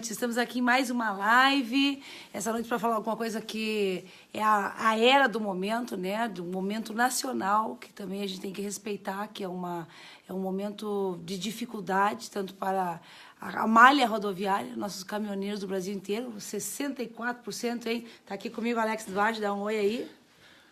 Estamos aqui em mais uma live, essa noite para falar alguma coisa que é a era do momento, né? Do momento nacional, que também a gente tem que respeitar, que é um momento de dificuldade, tanto para a malha rodoviária, nossos caminhoneiros do Brasil inteiro, 64%, hein? Tá aqui comigo Alex Duarte, dá um oi aí.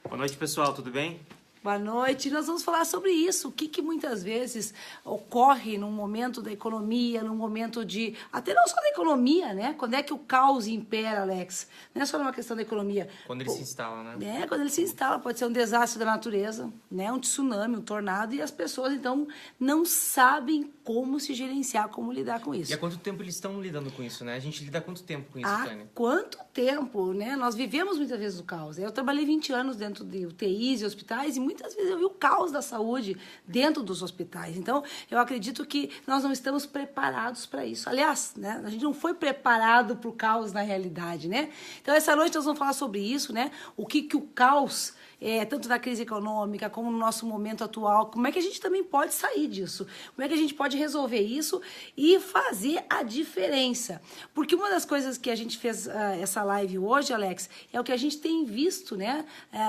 Boa noite, pessoal, tudo bem? Boa noite. Nós vamos falar sobre isso. O que muitas vezes ocorre num momento da economia, num momento de... Até não só da economia, né? Quando é que o caos impera, Alex? Não é só uma questão da economia. Quando ele se instala, né? Quando ele se instala. Pode ser um desastre da natureza, né? Um tsunami, um tornado. E as pessoas, então, não sabem como se gerenciar, como lidar com isso. E há quanto tempo eles estão lidando com isso, né? A gente lida há quanto tempo com isso, Tânia? Há quanto tempo, né? Nós vivemos muitas vezes o caos. Eu trabalhei 20 anos dentro de UTIs e hospitais e muitas vezes eu vi o caos da saúde dentro dos hospitais. Então, eu acredito que nós não estamos preparados para isso. Aliás, né, a gente não foi preparado para o caos na realidade, né? Então, essa noite nós vamos falar sobre isso, né? O que o caos, tanto na crise econômica como no nosso momento atual, como é que a gente também pode sair disso? Como é que a gente pode resolver isso e fazer a diferença? Porque uma das coisas que a gente fez essa live hoje, Alex, é o que a gente tem visto, né?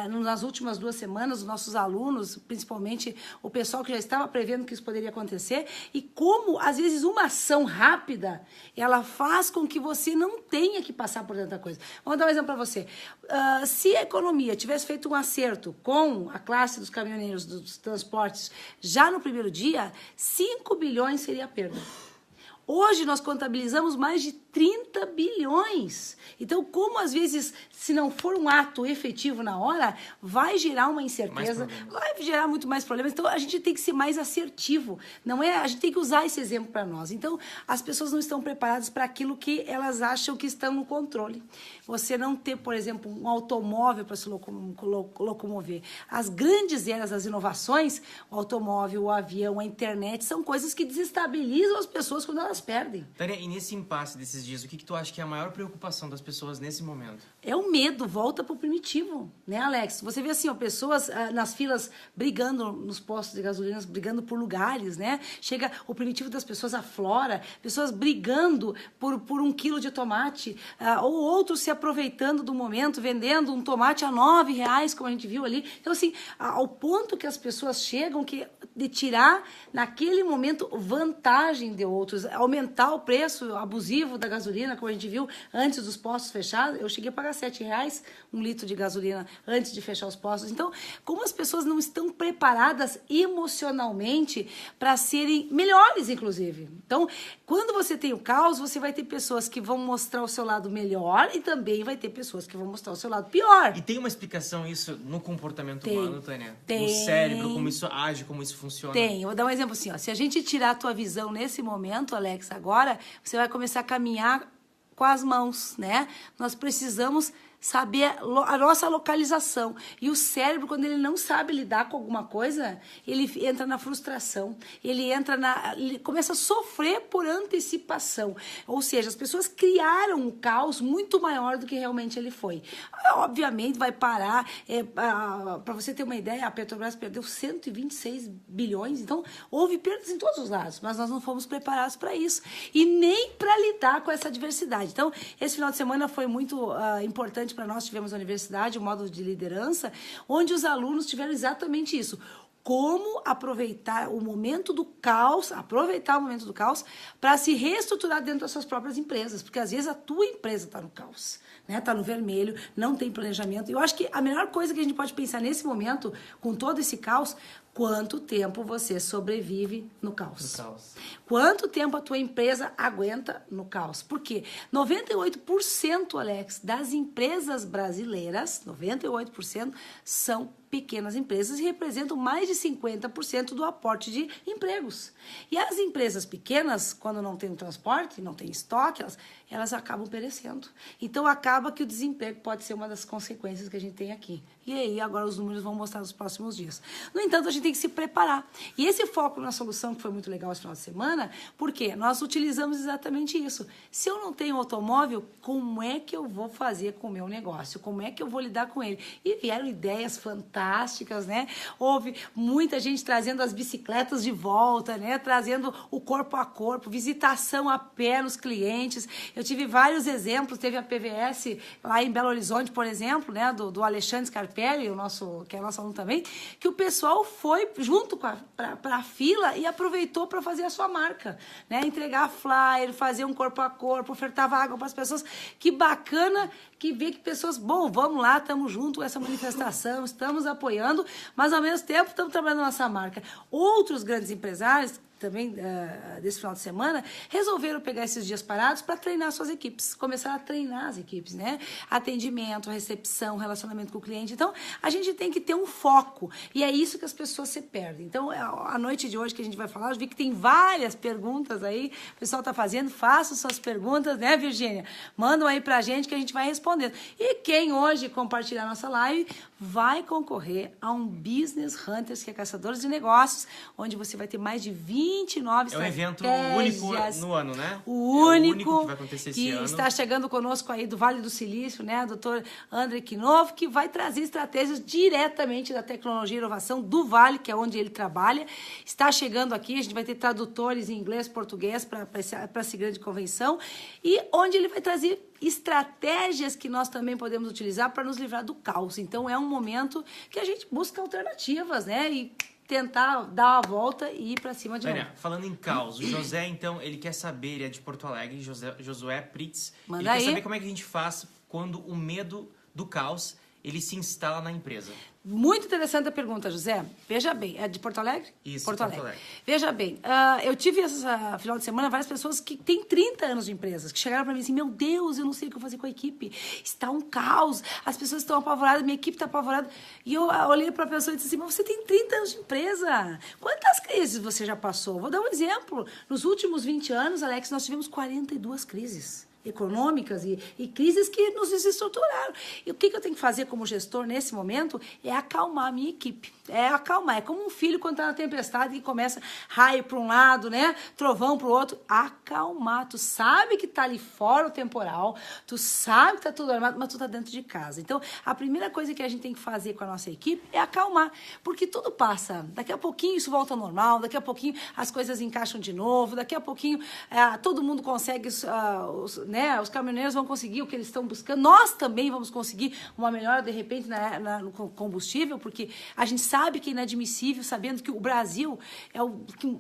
Nas últimas 2 semanas, os nossos alunos, principalmente o pessoal que já estava prevendo que isso poderia acontecer, e como, às vezes, uma ação rápida, ela faz com que você não tenha que passar por tanta coisa. Vamos dar um exemplo para você. Se a economia tivesse feito um acerto com a classe dos caminhoneiros dos transportes já no primeiro dia, 5 bilhões seria a perda. Hoje nós contabilizamos mais de 30 bilhões. Então, como às vezes, se não for um ato efetivo na hora, vai gerar uma incerteza, vai gerar muito mais problemas. Então, a gente tem que ser mais assertivo. Não é? A gente tem que usar esse exemplo para nós. Então, as pessoas não estão preparadas para aquilo que elas acham que estão no controle. Você não ter, por exemplo, um automóvel para se locomover. As grandes eras das inovações, o automóvel, o avião, a internet, são coisas que desestabilizam as pessoas quando elas perdem. Tânia, e nesse impasse desses dias, o que tu acha que é a maior preocupação das pessoas nesse momento? É o medo, volta pro primitivo, né, Alex? Você vê assim, ó, pessoas nas filas brigando nos postos de gasolina, brigando por lugares, né? Chega o primitivo das pessoas aflora, pessoas brigando por 1 quilo de tomate, ou outros se aproveitando do momento, vendendo um tomate a R$9, como a gente viu ali. Então, assim, ao ponto que as pessoas chegam de tirar, naquele momento, vantagem de outros, aumentar o preço abusivo da gasolina, como a gente viu antes dos postos fechados. Eu cheguei a pagar R$7 1 litro de gasolina antes de fechar os postos. Então, como as pessoas não estão preparadas emocionalmente para serem melhores, inclusive. Então, quando você tem o caos, você vai ter pessoas que vão mostrar o seu lado melhor e também vai ter pessoas que vão mostrar o seu lado pior. E tem uma explicação isso no comportamento Tem. humano, Tânia? Tem. No cérebro, como isso age, como isso funciona? Tem. Eu vou dar um exemplo assim, ó. Se a gente tirar a tua visão nesse momento, Alex, agora, você vai começar a caminhar com as mãos, né? Nós precisamos saber a nossa localização. E o cérebro, quando ele não sabe lidar com alguma coisa, ele entra na frustração, ele começa a sofrer por antecipação. Ou seja, as pessoas criaram um caos muito maior do que realmente ele foi. Obviamente vai parar, para você ter uma ideia, a Petrobras perdeu 126 bilhões, então houve perdas em todos os lados, mas nós não fomos preparados para isso, e nem para lidar com essa adversidade. Então, esse final de semana foi muito importante para nós. Tivemos a universidade, o módulo de liderança, onde os alunos tiveram exatamente isso. Como aproveitar o momento do caos, para se reestruturar dentro das suas próprias empresas, porque às vezes a tua empresa está no caos, né? Está no vermelho, não tem planejamento. E eu acho que a melhor coisa que a gente pode pensar nesse momento, com todo esse caos, quanto tempo você sobrevive no caos. Quanto tempo a tua empresa aguenta no caos. Por quê? 98%, Alex, das empresas brasileiras, 98% são pequenas empresas e representam mais de 50% do aporte de empregos. E as empresas pequenas, quando não tem transporte, não tem estoque, elas acabam perecendo. Então, acaba que o desemprego pode ser uma das consequências que a gente tem aqui. e aí agora os números vão mostrar nos próximos dias. No entanto, a gente tem que se preparar. E esse foco na solução, que foi muito legal esse final de semana, porque nós utilizamos exatamente isso. Se eu não tenho automóvel, como é que eu vou fazer com o meu negócio? Como é que eu vou lidar com ele? E vieram ideias fantásticas, né? Houve muita gente trazendo as bicicletas de volta, né? Trazendo o corpo a corpo, visitação a pé nos clientes. Eu tive vários exemplos, teve a PVS lá em Belo Horizonte, por exemplo, né? Do Alexandre Scarpelli, que é nosso aluno também, que o pessoal foi junto para a fila e aproveitou para fazer a sua marca, né? Entregar flyer, fazer um corpo a corpo, ofertava água para as pessoas. Que bacana que vê que pessoas, bom, vamos lá, estamos junto com essa manifestação, estamos apoiando, mas ao mesmo tempo estamos trabalhando nossa marca. Outros grandes empresários também desse final de semana, resolveram pegar esses dias parados para treinar suas equipes, começar a treinar as equipes, né? Atendimento, recepção, relacionamento com o cliente. Então, a gente tem que ter um foco, e é isso que as pessoas se perdem. Então, a noite de hoje que a gente vai falar, eu vi que tem várias perguntas aí, o pessoal está fazendo, façam suas perguntas, né, Virgínia? Mandam aí pra gente que a gente vai respondendo. E quem hoje compartilhar nossa live vai concorrer a um Business Hunters, que é Caçadores de Negócios, onde você vai ter mais de 29 É um evento único no ano, né? O único que vai acontecer esse ano. Está chegando conosco aí do Vale do Silício, né? Dr. André Knopf, que vai trazer estratégias diretamente da tecnologia e inovação do Vale, que é onde ele trabalha. Está chegando aqui, a gente vai ter tradutores em inglês, português para essa grande convenção, e onde ele vai trazer estratégias que nós também podemos utilizar para nos livrar do caos. Então, é um momento que a gente busca alternativas, né? E tentar dar a volta e ir para cima de novo. Falando em caos, o José, então, ele quer saber, ele é de Porto Alegre, Josué Pritz, Manda ele aí. quer saber como é que a gente faz quando o medo do caos, ele se instala na empresa. Muito interessante a pergunta, José. Veja bem, é de Porto Alegre? Isso, Porto Porto Alegre. Alegre. Veja bem, eu tive essa final de semana várias pessoas que têm 30 anos de empresas, que chegaram para mim assim, meu Deus, eu não sei o que eu vou fazer com a equipe, está um caos, as pessoas estão apavoradas, minha equipe está apavorada. E eu olhei para a pessoa e disse assim, mas você tem 30 anos de empresa, quantas crises você já passou? Vou dar um exemplo. Nos últimos 20 anos, Alex, nós tivemos 42 crises econômicas e crises que nos desestruturaram. E o que eu tenho que fazer como gestor nesse momento é acalmar a minha equipe. É acalmar. É como um filho quando está na tempestade e começa raio para um lado, né? Trovão para o outro. Acalmar. Tu sabe que está ali fora o temporal, tu sabe que está tudo armado, mas tu está dentro de casa. Então, a primeira coisa que a gente tem que fazer com a nossa equipe é acalmar. Porque tudo passa. Daqui a pouquinho isso volta ao normal, daqui a pouquinho as coisas encaixam de novo, daqui a pouquinho todo mundo consegue né, os caminhoneiros vão conseguir o que eles estão buscando, nós também vamos conseguir uma melhora, de repente, no combustível, porque a gente sabe que é inadmissível, sabendo que o Brasil,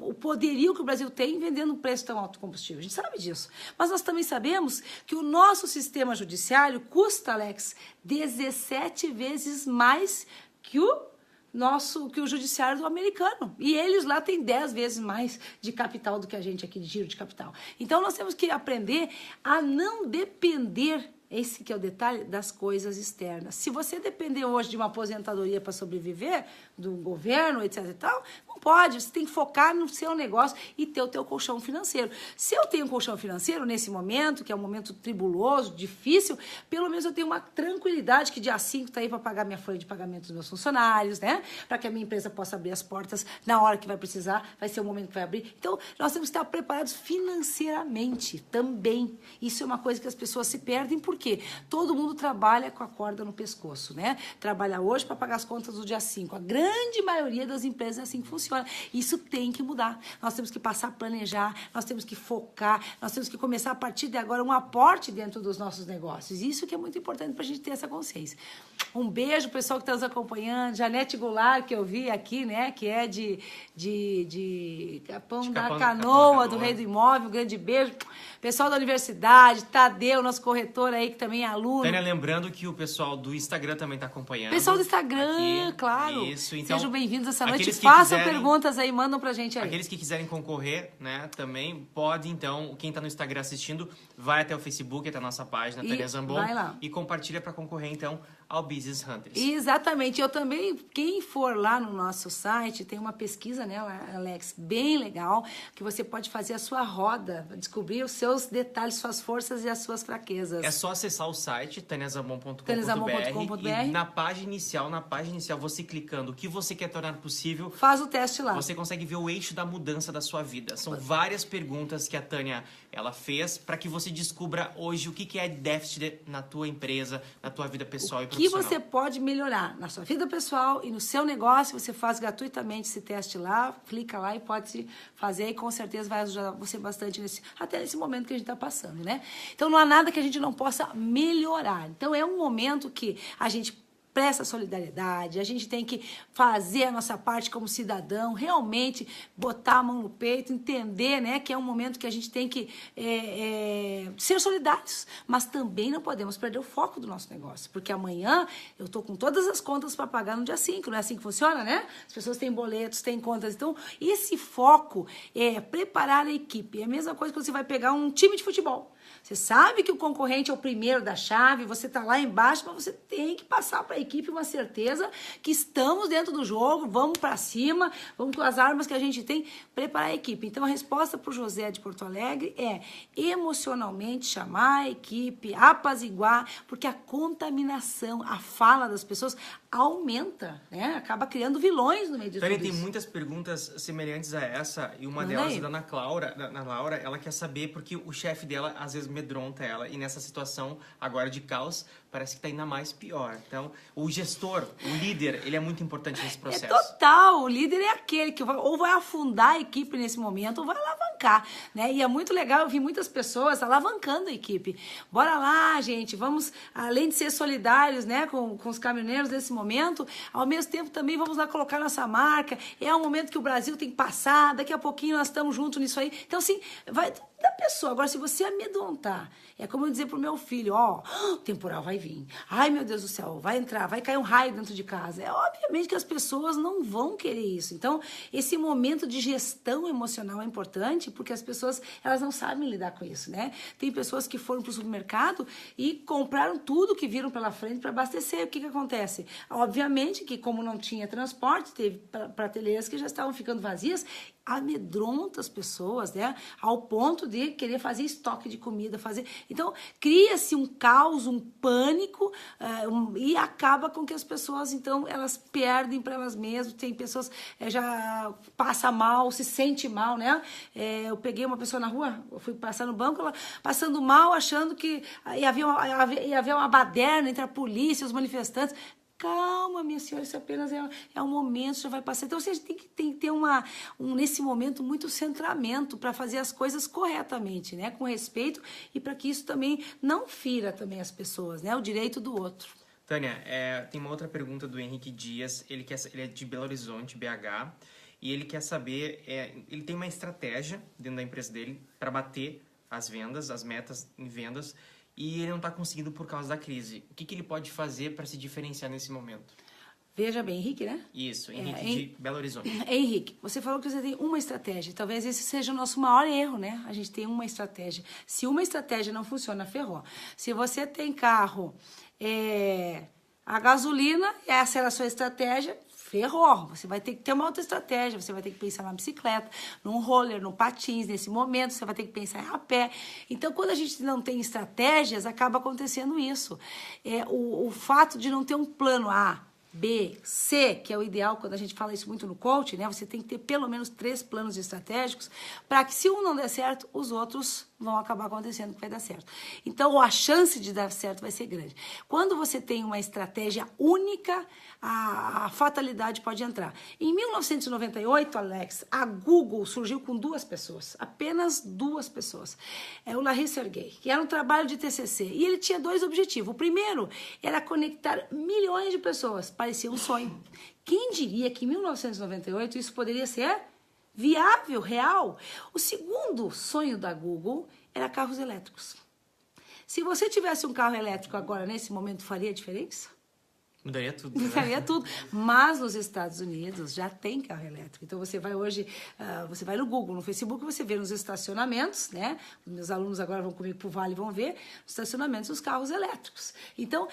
o poderio que o Brasil tem vendendo um preço tão alto de combustível. A gente sabe disso. Mas nós também sabemos que o nosso sistema judiciário custa, Alex, 17 vezes mais que o judiciário do americano. E eles lá têm 10 vezes mais de capital do que a gente aqui, de giro de capital. Então, nós temos que aprender a não depender, esse que é o detalhe, das coisas externas. Se você depender hoje de uma aposentadoria para sobreviver, do governo, etc e tal, não pode. Você tem que focar no seu negócio e ter o teu colchão financeiro. Se eu tenho um colchão financeiro nesse momento, que é um momento tribuloso, difícil, pelo menos eu tenho uma tranquilidade que dia 5 está aí para pagar minha folha de pagamento dos meus funcionários, né? Para que a minha empresa possa abrir as portas na hora que vai precisar, vai ser o momento que vai abrir. Então, nós temos que estar preparados financeiramente também. Isso é uma coisa que as pessoas se perdem, porque todo mundo trabalha com a corda no pescoço, né? Trabalha hoje para pagar as contas do dia 5. A grande maioria das empresas é assim que funciona. Isso tem que mudar. Nós temos que passar a planejar, nós temos que focar, nós temos que começar a partir de agora um aporte dentro dos nossos negócios. Isso que é muito importante para a gente ter essa consciência. Um beijo, pessoal que está nos acompanhando. Janete Goulart, que eu vi aqui, né? Que é de Capão da Canoa, do Rei do Imóvel. Um grande beijo. Pessoal da universidade, Tadeu, nosso corretor aí, que também é aluno. Tânia, lembrando que o pessoal do Instagram também está acompanhando. Pessoal do Instagram, aqui, claro. Isso, então, sejam bem-vindos essa noite. Façam perguntas aí, mandam pra gente aí. Aqueles que quiserem concorrer, né, também pode, então, quem está no Instagram assistindo, vai até o Facebook, até a nossa página, Tânia Zambon, vai lá. E compartilha para concorrer, então, ao Business Hunters. Exatamente. Eu também, quem for lá no nosso site, tem uma pesquisa, né, Alex, bem legal, que você pode fazer a sua roda, descobrir os seus detalhes, suas forças e as suas fraquezas. É só acessar o site, taniazamon.com.br, e na página inicial, você clicando o que você quer tornar possível, faz o teste lá. Você consegue ver o eixo da mudança da sua vida. São várias perguntas que a Tânia ela fez para que você descubra hoje o que é déficit na tua empresa, na tua vida pessoal e profissional. O que você pode melhorar na sua vida pessoal e no seu negócio, você faz gratuitamente esse teste lá, clica lá e pode fazer e com certeza vai ajudar você bastante até nesse momento que a gente está passando, né? Então não há nada que a gente não possa melhorar. Então é um momento que a gente presta solidariedade, a gente tem que fazer a nossa parte como cidadão, realmente botar a mão no peito, entender, né, que é um momento que a gente tem que ser solidários, mas também não podemos perder o foco do nosso negócio, porque amanhã eu estou com todas as contas para pagar no dia 5, não é assim que funciona, né? As pessoas têm boletos, têm contas, então esse foco é preparar a equipe, é a mesma coisa que você vai pegar um time de futebol. Você sabe que o concorrente é o primeiro da chave, você está lá embaixo, mas você tem que passar para a equipe uma certeza que estamos dentro do jogo, vamos para cima, vamos com as armas que a gente tem, preparar a equipe. Então, a resposta para o José de Porto Alegre é emocionalmente chamar a equipe, apaziguar, porque a contaminação, a fala das pessoas aumenta, né? Acaba criando vilões no meio de tudo isso. Tem muitas perguntas semelhantes a essa, e uma delas é da Ana Laura, ela quer saber porque o chefe dela às vezes amedronta ela, e nessa situação agora de caos, parece que está ainda mais pior. Então, o gestor, o líder, ele é muito importante nesse processo. É total, o líder é aquele que ou vai afundar a equipe nesse momento ou vai alavancar, né? E é muito legal, eu vi muitas pessoas alavancando a equipe. Bora lá, gente, vamos, além de ser solidários, né, com os caminhoneiros nesse momento, ao mesmo tempo também vamos lá colocar nossa marca. É um momento que o Brasil tem que passar, daqui a pouquinho nós estamos juntos nisso aí. Então, assim, vai da pessoa. Agora, se você amedrontar, é como eu dizer pro meu filho, ó, o temporal vai vir. Ai, meu Deus do céu, vai entrar, vai cair um raio dentro de casa. É obviamente que as pessoas não vão querer isso. Então, esse momento de gestão emocional é importante porque as pessoas, elas não sabem lidar com isso, né? Tem pessoas que foram pro supermercado e compraram tudo que viram pela frente para abastecer. O que acontece? Obviamente que, como não tinha transporte, teve prateleiras que já estavam ficando vazias, amedronta as pessoas, né? Ao ponto de querer fazer estoque de comida, Então, cria-se um caos, um pânico, e acaba com que as pessoas, então, elas perdem para elas mesmas. Tem pessoas já passa mal, se sente mal, né? Eu peguei uma pessoa na rua, eu fui passar no banco, ela passando mal, achando que ia haver uma baderna entre a polícia e os manifestantes. Calma, minha senhora, isso apenas é um momento, já vai passar. Então, você tem que ter nesse momento, muito centramento para fazer as coisas corretamente, né? Com respeito e para que isso também não fira também as pessoas, né? O direito do outro. Tânia, tem uma outra pergunta do Henrique Dias, ele é de Belo Horizonte, BH, e ele quer saber, ele tem uma estratégia dentro da empresa dele para bater as vendas, as metas em vendas, e ele não está conseguindo por causa da crise. O que ele pode fazer para se diferenciar nesse momento? Veja bem, Henrique, né? Isso, Henrique de Belo Horizonte. Henrique, você falou que você tem uma estratégia. Talvez esse seja o nosso maior erro, né? A gente tem uma estratégia. Se uma estratégia não funciona, ferrou. Se você tem carro, a gasolina, essa era a sua estratégia, ferrou. Você vai ter que ter uma outra estratégia, você vai ter que pensar na bicicleta, num roller, no patins, nesse momento, você vai ter que pensar a pé. Então, quando a gente não tem estratégias, acaba acontecendo isso. O fato de não ter um plano A, B, C, que é o ideal quando a gente fala isso muito no coaching, né? Você tem que ter pelo menos 3 planos estratégicos para que se um não der certo, os outros vão acabar acontecendo que vai dar certo. Então, a chance de dar certo vai ser grande. Quando você tem uma estratégia única, a fatalidade pode entrar. Em 1998, Alex, a Google surgiu com 2 pessoas, apenas 2 pessoas. É o Larry Sergey, que era um trabalho de TCC, e ele tinha 2 objetivos. O primeiro era conectar milhões de pessoas, parecia um sonho. Quem diria que em 1998 isso poderia ser viável, real? O segundo sonho da Google era carros elétricos. Se você tivesse um carro elétrico agora, nesse momento, faria diferença? Mudaria tudo, né? Mudaria tudo. Mas nos Estados Unidos já tem carro elétrico. Então você vai hoje, você vai no Google, no Facebook, você vê nos estacionamentos, né? Meus alunos agora vão comigo pro Vale e vão ver nos estacionamentos os carros elétricos. Então,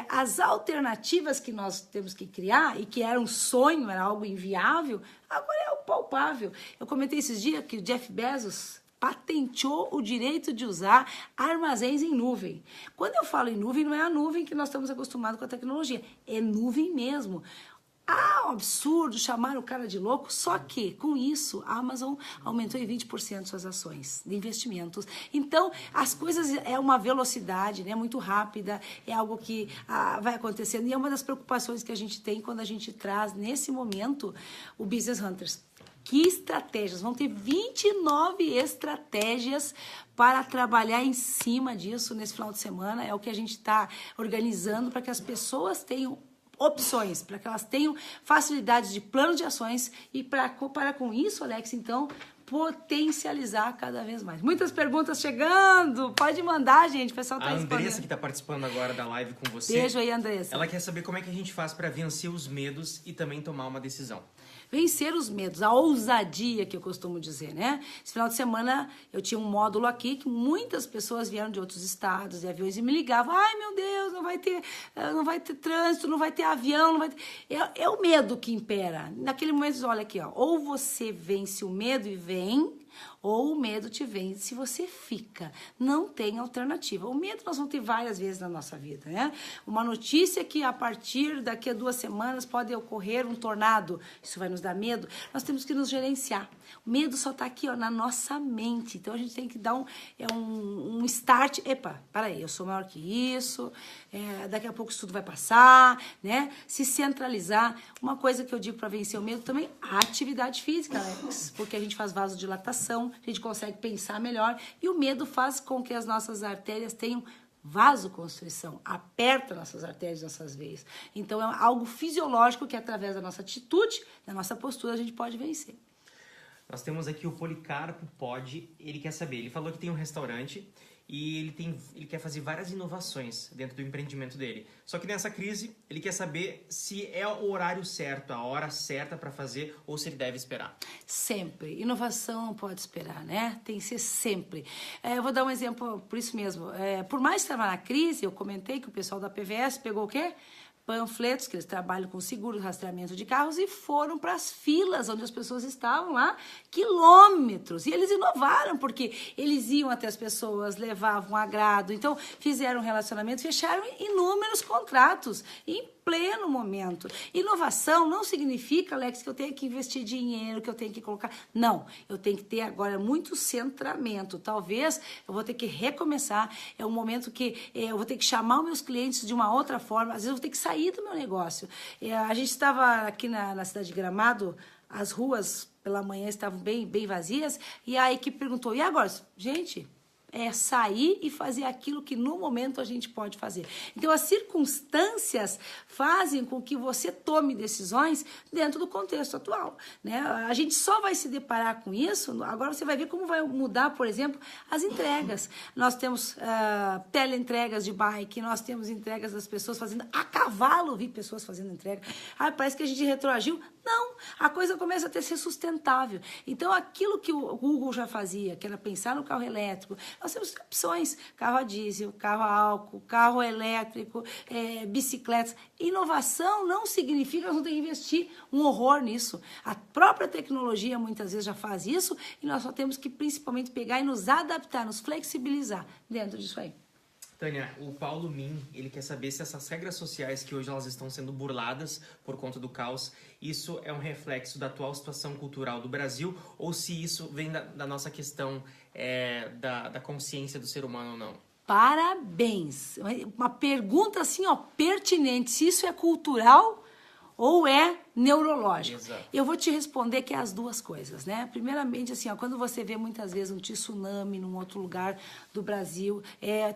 as alternativas que nós temos que criar, e que era um sonho, era algo inviável, agora é o palpável. Eu comentei esses dias que o Jeff Bezos patenteou o direito de usar armazéns em nuvem. Quando eu falo em nuvem, não é a nuvem que nós estamos acostumados com a tecnologia, é nuvem mesmo. Um absurdo chamar o cara de louco, só que com isso a Amazon aumentou em 20% suas ações de investimentos. Então, as coisas é uma velocidade, né, muito rápida, é algo que vai acontecendo, e é uma das preocupações que a gente tem quando a gente traz, nesse momento, o Business Hunters. Que estratégias? Vão ter 29 estratégias para trabalhar em cima disso nesse final de semana. É o que a gente está organizando para que as pessoas tenham opções, para que elas tenham facilidades de plano de ações e para com isso, Alex, então, potencializar cada vez mais. Muitas perguntas chegando, pode mandar, gente, o pessoal está respondendo. A Andressa, que está participando agora da live com você. Beijo aí, Andressa. Ela quer saber como é que a gente faz para vencer os medos e também tomar uma decisão. Vencer os medos, a ousadia que eu costumo dizer, né? Esse final de semana eu tinha um módulo aqui que muitas pessoas vieram de outros estados e aviões e me ligavam. Ai, meu Deus, não vai ter trânsito, não vai ter avião, não vai ter... É o medo que impera. Naquele momento, olha aqui, ó, ou você vence o medo e vem, ou o medo te vence se você fica. Não tem alternativa. O medo nós vamos ter várias vezes na nossa vida, né? Uma notícia que a partir daqui a 2 semanas pode ocorrer um tornado. Isso vai nos dar medo. Nós temos que nos gerenciar. O medo só está aqui, ó, na nossa mente. Então a gente tem que dar um start. Epa, peraí, eu sou maior que isso. Daqui a pouco isso tudo vai passar, né? Se centralizar. Uma coisa que eu digo para vencer o medo também, a atividade física, Alex, porque a gente faz vasodilatação, a gente consegue pensar melhor e o medo faz com que as nossas artérias tenham vasoconstrição, aperta nossas artérias, nossas veias. Então é algo fisiológico que através da nossa atitude, da nossa postura, a gente pode vencer. Nós temos aqui o Policarpo Pode, ele quer saber, ele falou que tem um restaurante e ele quer fazer várias inovações dentro do empreendimento dele. Só que nessa crise, ele quer saber se é o horário certo, a hora certa para fazer ou se ele deve esperar. Sempre. Inovação não pode esperar, né? Tem que ser sempre. Eu vou dar um exemplo por isso mesmo. Por mais que estava na crise, eu comentei que o pessoal da PVS pegou o quê? Panfletos, que eles trabalham com seguro, rastreamento de carros, e foram para as filas onde as pessoas estavam lá, quilômetros. E eles inovaram, porque eles iam até as pessoas, levavam agrado. Então, fizeram um relacionamento, fecharam inúmeros contratos em pleno momento. Inovação não significa, Alex, que eu tenho que investir dinheiro, que eu tenho que colocar... Não, eu tenho que ter agora muito centramento. Talvez eu vou ter que recomeçar. É um momento que eu vou ter que chamar os meus clientes de uma outra forma. Às vezes eu vou ter que sair do meu negócio. A gente estava aqui na cidade de Gramado, as ruas pela manhã estavam bem vazias, e a equipe perguntou, e agora? Gente... sair e fazer aquilo que no momento a gente pode fazer. Então, as circunstâncias fazem com que você tome decisões dentro do contexto atual, né? A gente só vai se deparar com isso, agora você vai ver como vai mudar, por exemplo, as entregas. Nós temos teleentregas de bike, nós temos entregas das pessoas fazendo... A cavalo vi pessoas fazendo entrega. Parece que a gente retroagiu. Não, a coisa começa a ser sustentável. Então, aquilo que o Google já fazia, que era pensar no carro elétrico, nós temos opções, carro a diesel, carro a álcool, carro elétrico, bicicletas. Inovação não significa que nós não temos que investir um horror nisso. A própria tecnologia muitas vezes já faz isso e nós só temos que principalmente pegar e nos adaptar, nos flexibilizar dentro disso aí. Tânia, o Paulo Min, ele quer saber se essas regras sociais que hoje elas estão sendo burladas por conta do caos, isso é um reflexo da atual situação cultural do Brasil ou se isso vem da nossa questão da consciência do ser humano ou não? Parabéns! Uma pergunta assim, ó, pertinente. Se isso é cultural ou é neurológico? Exato. Eu vou te responder que é as duas coisas, né? Primeiramente, assim, ó, quando você vê muitas vezes um tsunami num outro lugar do Brasil,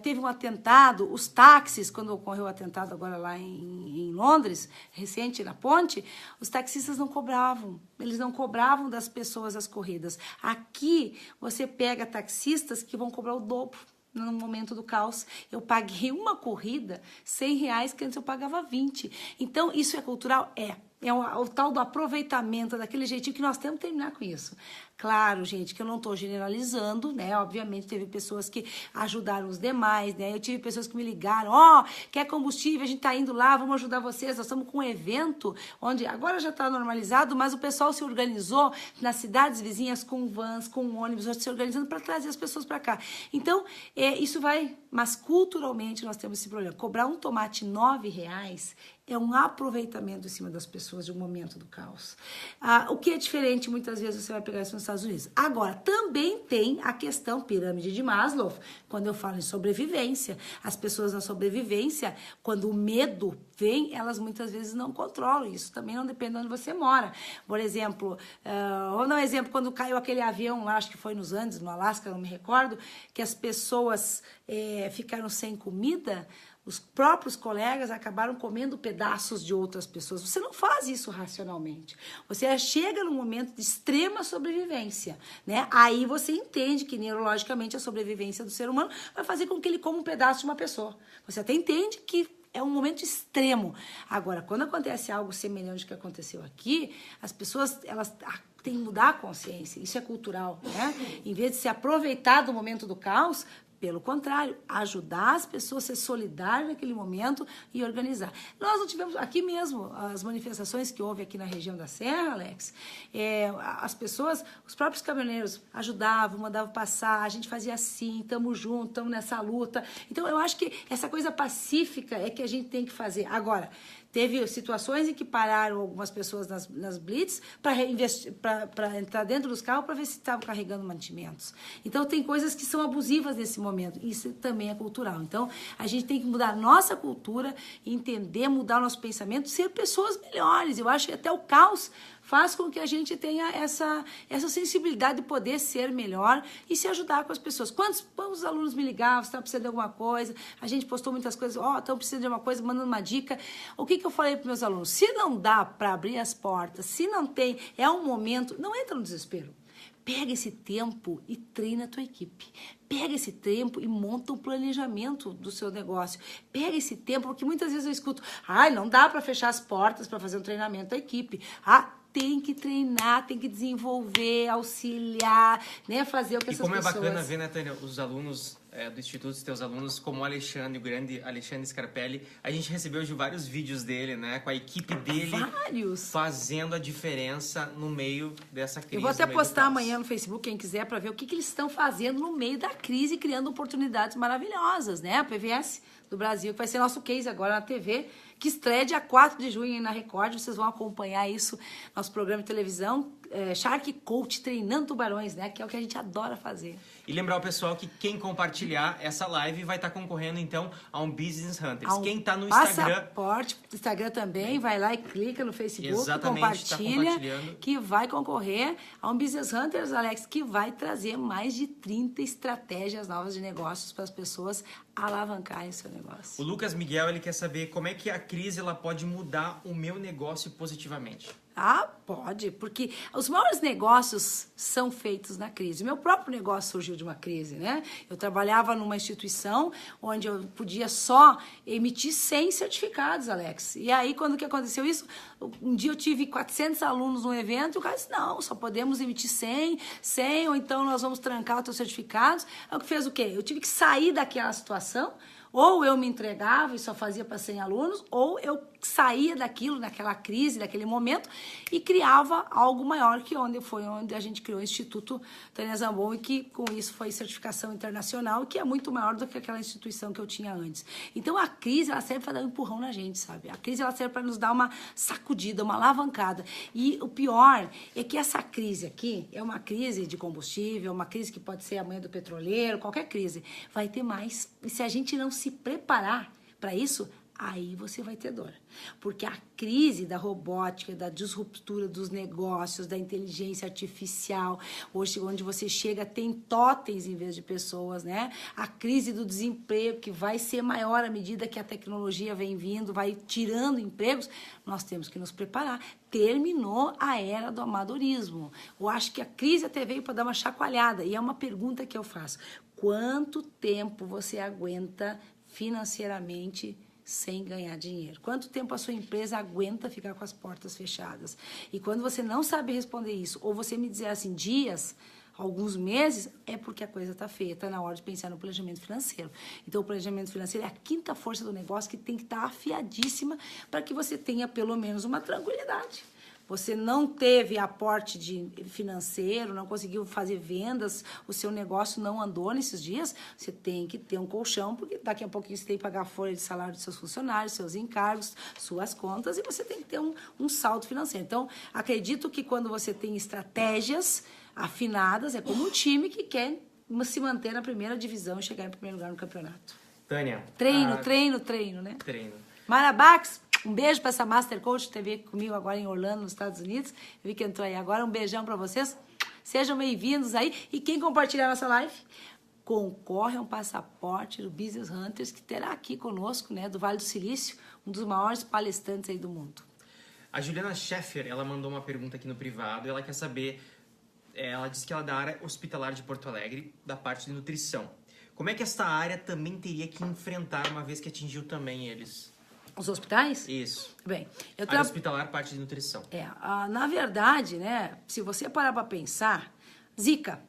teve um atentado, os táxis, quando ocorreu o atentado agora lá em Londres, recente, na ponte, os taxistas não cobravam. Eles não cobravam das pessoas as corridas. Aqui, você pega taxistas que vão cobrar o dobro. no momento do caos. Eu paguei uma corrida R$100, que antes eu pagava 20. Então, isso é cultural? É o tal do aproveitamento, daquele jeitinho que nós temos que terminar com isso. Claro, gente, que eu não estou generalizando, né? Obviamente, teve pessoas que ajudaram os demais, né? Eu tive pessoas que me ligaram, quer combustível, a gente tá indo lá, vamos ajudar vocês, nós estamos com um evento, onde agora já está normalizado, mas o pessoal se organizou nas cidades vizinhas com vans, com ônibus, se organizando para trazer as pessoas para cá. Então, isso vai, mas culturalmente nós temos esse problema. Cobrar um tomate R$9 é um aproveitamento em cima das pessoas de um momento do caos. O que é diferente, muitas vezes você vai pegar isso nos Estados Unidos. Agora, também tem a questão pirâmide de Maslow, quando eu falo em sobrevivência. As pessoas na sobrevivência, quando o medo vem, elas muitas vezes não controlam. Isso também não depende de onde você mora. Por exemplo, vou dar um exemplo, quando caiu aquele avião lá, acho que foi nos Andes, no Alasca, não me recordo, que as pessoas ficaram sem comida, os próprios colegas acabaram comendo pedaços de outras pessoas. Você não faz isso racionalmente. Você chega num momento de extrema sobrevivência, né? Aí você entende que neurologicamente a sobrevivência do ser humano vai fazer com que ele coma um pedaço de uma pessoa. Você até entende que é um momento extremo. Agora, quando acontece algo semelhante ao que aconteceu aqui, as pessoas, elas têm que mudar a consciência. Isso é cultural, né? Em vez de se aproveitar do momento do caos, pelo contrário, ajudar as pessoas a ser solidárias naquele momento e organizar. Nós não tivemos, aqui mesmo, as manifestações que houve aqui na região da Serra, Alex, as pessoas, os próprios caminhoneiros ajudavam, mandavam passar, a gente fazia assim, estamos juntos, estamos nessa luta. Então, eu acho que essa coisa pacífica é que a gente tem que fazer. Agora, teve situações em que pararam algumas pessoas nas blitz para entrar dentro dos carros para ver se estavam carregando mantimentos. Então, tem coisas que são abusivas nesse momento. Isso também é cultural. Então, a gente tem que mudar a nossa cultura, entender, mudar o nosso pensamento, ser pessoas melhores. Eu acho que até o caos faz com que a gente tenha essa sensibilidade de poder ser melhor e se ajudar com as pessoas. Quantos alunos me ligavam, se está precisando de alguma coisa, a gente postou muitas coisas, estão precisando de uma coisa, mandando uma dica. O que eu falei para meus alunos? Se não dá para abrir as portas, se não tem, é um momento, não entra no desespero. Pega esse tempo e treina a tua equipe. Pega esse tempo e monta um planejamento do seu negócio. Pega esse tempo, porque muitas vezes eu escuto, não dá para fechar as portas para fazer um treinamento da equipe. Tem que treinar, tem que desenvolver, auxiliar, né? Fazer o que essas pessoas... E como é bacana ver, né, Tânia, os alunos do Instituto, os teus alunos, como o Alexandre, o grande Alexandre Scarpelli. A gente recebeu hoje vários vídeos dele, né? Com a equipe dele. Vários! Fazendo a diferença no meio dessa crise. Eu vou até postar amanhã no Facebook, quem quiser, para ver o que eles estão fazendo no meio da crise, criando oportunidades maravilhosas, né? A PVS do Brasil, que vai ser nosso case agora na TV, que estreia dia 4 de junho na Record. Vocês vão acompanhar isso, nosso programa de televisão, Shark Coach, treinando tubarões, né? Que é o que a gente adora fazer. E lembrar o pessoal que quem compartilhar essa live vai estar concorrendo, então, a um Business Hunters. Quem está no Instagram... Passaporte, Instagram também, vai lá e clica no Facebook, exatamente, compartilha, que vai concorrer a um Business Hunters, Alex, que vai trazer mais de 30 estratégias novas de negócios para as pessoas alavancarem o seu negócio. O Lucas Miguel, ele quer saber como é que a crise ela pode mudar o meu negócio positivamente. Pode, porque os maiores negócios são feitos na crise. O meu próprio negócio surgiu de uma crise, né? Eu trabalhava numa instituição onde eu podia só emitir 100 certificados, Alex. E aí, quando que aconteceu isso? Um dia eu tive 400 alunos num evento e o cara disse, não, só podemos emitir 100, ou então nós vamos trancar os teus certificados. Aí o que fez o quê? Eu tive que sair daquela situação. Ou eu me entregava e só fazia para 100 alunos, ou eu saía daquilo, daquela crise, daquele momento, e criava algo maior, que foi onde a gente criou o Instituto Tânia Zambon, e que com isso foi certificação internacional, que é muito maior do que aquela instituição que eu tinha antes. Então a crise, ela serve para dar um empurrão na gente, sabe? A crise, ela serve para nos dar uma sacudida, uma alavancada. E o pior é que essa crise aqui é uma crise de combustível, uma crise que pode ser amanhã do petroleiro, qualquer crise. Vai ter mais. E se a gente não se preparar para isso, aí você vai ter dor. Porque a crise da robótica, da disruptura dos negócios, da inteligência artificial, hoje onde você chega tem totens em vez de pessoas, né? A crise do desemprego, que vai ser maior à medida que a tecnologia vem vindo, vai tirando empregos, nós temos que nos preparar. Terminou a era do amadorismo. Eu acho que a crise até veio para dar uma chacoalhada. E é uma pergunta que eu faço. Quanto tempo você aguenta financeiramente sem ganhar dinheiro? Quanto tempo a sua empresa aguenta ficar com as portas fechadas? E quando você não sabe responder isso, ou você me dizer assim, dias, alguns meses, é porque a coisa está feia, está na hora de pensar no planejamento financeiro. Então, o planejamento financeiro é a quinta força do negócio que tem que estar afiadíssima para que você tenha pelo menos uma tranquilidade. Você não teve aporte financeiro, não conseguiu fazer vendas, o seu negócio não andou nesses dias, você tem que ter um colchão, porque daqui a pouquinho você tem que pagar a folha de salário dos seus funcionários, seus encargos, suas contas, e você tem que ter um saldo financeiro. Então, acredito que quando você tem estratégias afinadas, é como um time que quer se manter na primeira divisão e chegar em primeiro lugar no campeonato. Tânia. Treino, né? Treino. Marabax, um beijo para essa Master Coach que teve comigo agora em Orlando, nos Estados Unidos. Eu vi que entrou aí agora. Um beijão para vocês. Sejam bem-vindos aí. E quem compartilhar nossa live, concorre a um passaporte do Business Hunters, que terá aqui conosco, né, do Vale do Silício, um dos maiores palestrantes aí do mundo. A Juliana Scheffer, ela mandou uma pergunta aqui no privado. Ela quer saber, ela disse que ela é da área hospitalar de Porto Alegre, da parte de nutrição. Como é que esta área também teria que enfrentar, uma vez que atingiu também eles? Os hospitais? Isso. Bem, área hospitalar, parte de nutrição. Na verdade, né, se você parar para pensar, Zika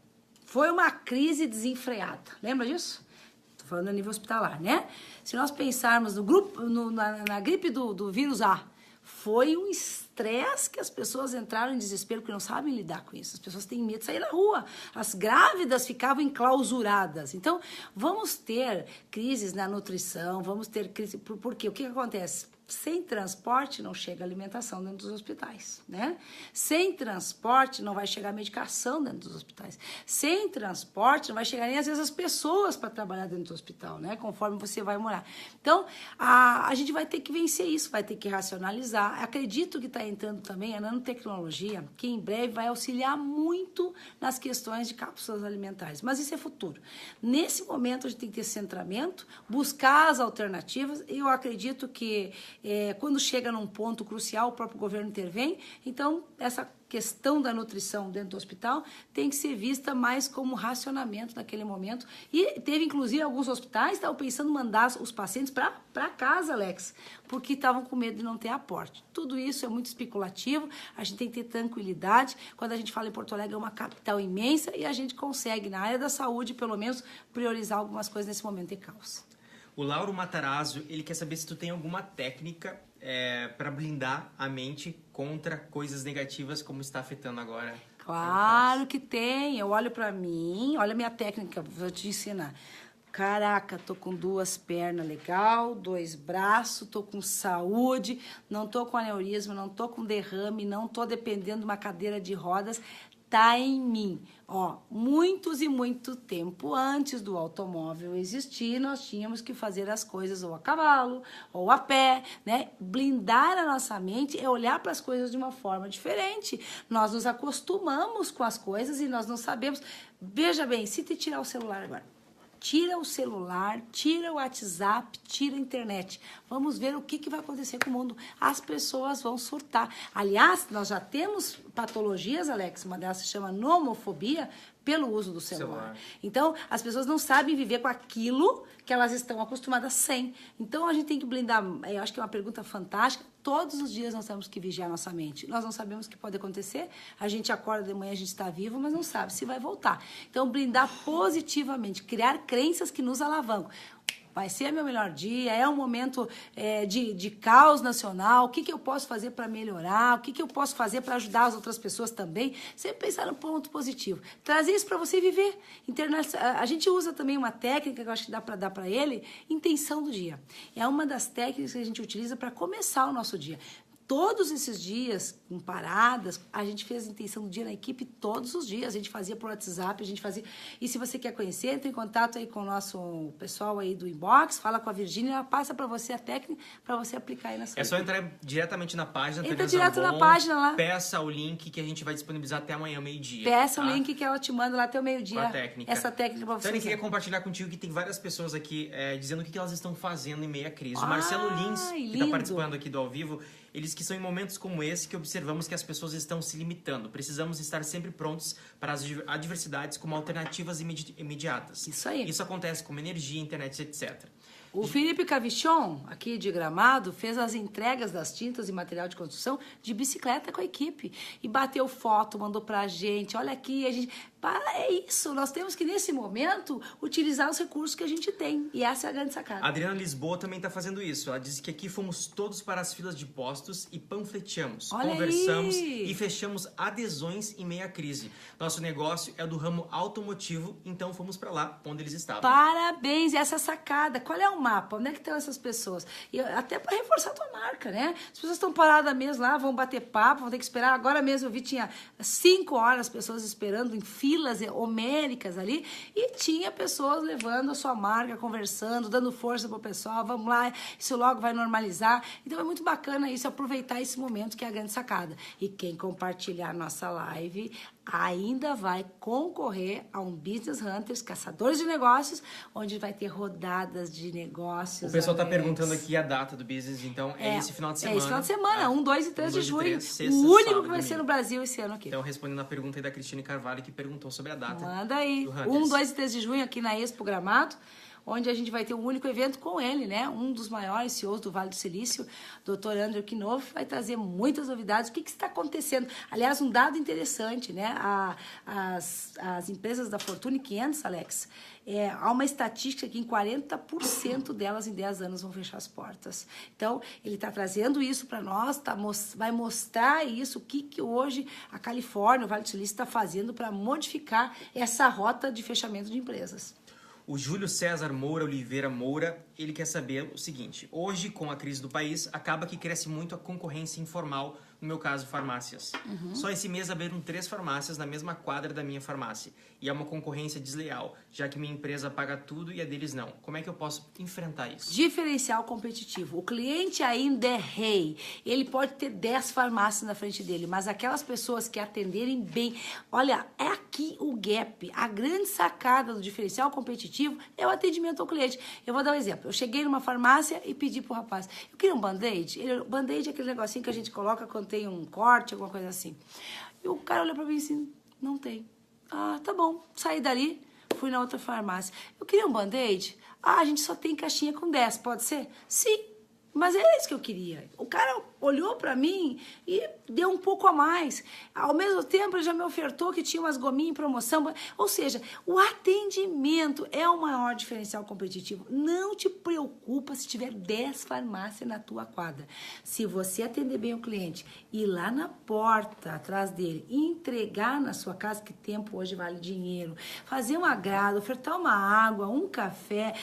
foi uma crise desenfreada. Lembra disso? Estou falando a nível hospitalar, né? Se nós pensarmos no grupo, na gripe do vírus A, foi um estresse que as pessoas entraram em desespero, porque não sabem lidar com isso. As pessoas têm medo de sair na rua. As grávidas ficavam enclausuradas. Então, vamos ter crises na nutrição, vamos ter crise... Por quê? O que acontece? Sem transporte não chega alimentação dentro dos hospitais, né? Sem transporte não vai chegar medicação dentro dos hospitais. Sem transporte não vai chegar nem às vezes as pessoas para trabalhar dentro do hospital, né? Conforme você vai morar. Então, a gente vai ter que vencer isso, vai ter que racionalizar. Acredito que está entrando também a nanotecnologia, que em breve vai auxiliar muito nas questões de cápsulas alimentares. Mas isso é futuro. Nesse momento, a gente tem que ter centramento, buscar as alternativas. Eu acredito que quando chega num ponto crucial, o próprio governo intervém. Então, essa questão da nutrição dentro do hospital tem que ser vista mais como racionamento naquele momento. E teve, inclusive, alguns hospitais que estavam pensando em mandar os pacientes para casa, Alex, porque estavam com medo de não ter aporte. Tudo isso é muito especulativo, a gente tem que ter tranquilidade. Quando a gente fala em Porto Alegre, é uma capital imensa e a gente consegue, na área da saúde, pelo menos, priorizar algumas coisas nesse momento de caos. O Lauro Matarazzo, ele quer saber se tu tem alguma técnica para blindar a mente contra coisas negativas como está afetando agora. Claro que tem. Eu olho para mim, olha a minha técnica, vou te ensinar. Caraca, tô com 2 pernas legal, 2 braços, tô com saúde, não tô com aneurisma, não tô com derrame, não tô dependendo de uma cadeira de rodas. Tá em mim. Ó, muitos e muito tempo antes do automóvel existir, nós tínhamos que fazer as coisas ou a cavalo, ou a pé, né? Blindar a nossa mente é olhar para as coisas de uma forma diferente. Nós nos acostumamos com as coisas e nós não sabemos. Veja bem, se te tirar o celular agora, tira o celular, tira o WhatsApp, tira a internet. Vamos ver o que vai acontecer com o mundo. As pessoas vão surtar. Aliás, nós já temos patologias, Alex, uma delas se chama nomofobia, pelo uso do celular. Então, as pessoas não sabem viver com aquilo que elas estão acostumadas sem. Então, a gente tem que blindar. Eu acho que é uma pergunta fantástica. Todos os dias nós temos que vigiar nossa mente. Nós não sabemos o que pode acontecer. A gente acorda de manhã, a gente está vivo, mas não sabe se vai voltar. Então, blindar positivamente, criar crenças que nos alavancam. Vai ser meu melhor dia, é um momento de caos nacional, o que eu posso fazer para melhorar, o que eu posso fazer para ajudar as outras pessoas também. Sempre pensar no ponto positivo. Trazer isso para você viver. A gente usa também uma técnica que eu acho que dá para dar para ele, intenção do dia. É uma das técnicas que a gente utiliza para começar o nosso dia. todos esses dias, com paradas, a gente fez a intenção do dia na equipe todos os dias. A gente fazia por WhatsApp, a gente fazia... E se você quer conhecer, entre em contato aí com o nosso pessoal aí do inbox, fala com a Virgínia, ela passa para você a técnica para você aplicar aí na sua É só entrar diretamente na página. Entra direto na página lá. Peça o link que a gente vai disponibilizar até amanhã, meio-dia. Peça tá? o link que ela te manda lá até o meio-dia. A técnica. Essa técnica para você. Então, eu queria compartilhar contigo que tem várias pessoas aqui dizendo o que elas estão fazendo em meio à crise. O Marcelo Lins, que está participando aqui do Ao Vivo, ele diz que são em momentos como esse que observamos que as pessoas estão se limitando. Precisamos estar sempre prontos para as adversidades como alternativas imediatas. Isso aí. Isso acontece com energia, internet, etc. O Felipe Cavichon, aqui de Gramado, fez as entregas das tintas e material de construção de bicicleta com a equipe. E bateu foto, mandou pra gente. Olha aqui, a gente... É isso, nós temos que, nesse momento, utilizar os recursos que a gente tem. E essa é a grande sacada. A Adriana Lisboa também está fazendo isso. Ela disse que aqui fomos todos para as filas de postos e panfleteamos, Olha conversamos aí. e fechamos adesões em meio à crise. Nosso negócio é do ramo automotivo, então fomos para lá onde eles estavam. Parabéns! E essa sacada, qual é o mapa? Onde é que estão essas pessoas? E até para reforçar a tua marca, né? As pessoas estão paradas mesmo lá, vão bater papo, vão ter que esperar. Agora mesmo eu vi, tinha 5 horas pessoas esperando em filas homéricas ali, e tinha pessoas levando a sua marca, conversando, dando força pro pessoal, vamos lá, isso logo vai normalizar. Então é muito bacana isso, aproveitar esse momento que é a grande sacada. E quem compartilhar a nossa live ainda vai concorrer a um Business Hunters, Caçadores de Negócios, onde vai ter rodadas de negócios. O pessoal está perguntando aqui a data do business, então esse final de semana. É esse final de semana, 1, 2 e 3 de junho. 3, sexta, o único sábado, que vai ser no Brasil esse ano aqui. Então, respondendo a pergunta aí da Cristine Carvalho, que perguntou sobre a data. Manda aí. Do Hunters. 1, 2 e 3 de junho aqui na Expo Gramado, onde a gente vai ter um único evento com ele, né? Um dos maiores CEOs do Vale do Silício, Dr. Andrew Knopf, vai trazer muitas novidades. O que está acontecendo? Aliás, um dado interessante, né? As empresas da Fortune 500, Alex, há uma estatística que em 40% delas em 10 anos vão fechar as portas. Então, ele está trazendo isso para nós, vai mostrar isso, o que hoje a Califórnia, o Vale do Silício, está fazendo para modificar essa rota de fechamento de empresas. O Júlio César Moura Oliveira Moura, ele quer saber o seguinte: hoje, com a crise do país, acaba que cresce muito a concorrência informal, no meu caso, farmácias. Só esse mês abriram 3 farmácias na mesma quadra da minha farmácia. E é uma concorrência desleal, já que minha empresa paga tudo e a deles não. Como é que eu posso enfrentar isso? Diferencial competitivo. O cliente ainda é rei. Ele pode ter 10 farmácias na frente dele, mas aquelas pessoas que atenderem bem... Olha, é aqui o gap. A grande sacada do diferencial competitivo é o atendimento ao cliente. Eu vou dar um exemplo. Eu cheguei numa farmácia e pedi pro rapaz, eu queria um band-aid. Band-aid é aquele negocinho que a gente coloca quando tem um corte, alguma coisa assim. E o cara olhou pra mim assim, não tem. Ah, tá bom. Saí dali, fui na outra farmácia. Eu queria um band-aid. Ah, a gente só tem caixinha com 10, pode ser? Sim, mas é isso que eu queria. O cara olhou pra mim e deu um pouco a mais. Ao mesmo tempo, ele já me ofertou que tinha umas gominhas em promoção. Ou seja, o atendimento é o maior diferencial competitivo. Não te preocupa se tiver 10 farmácias na tua quadra. Se você atender bem o cliente, ir lá na porta, atrás dele, e entregar na sua casa, que tempo hoje vale dinheiro, fazer um agrado, ofertar uma água, um café.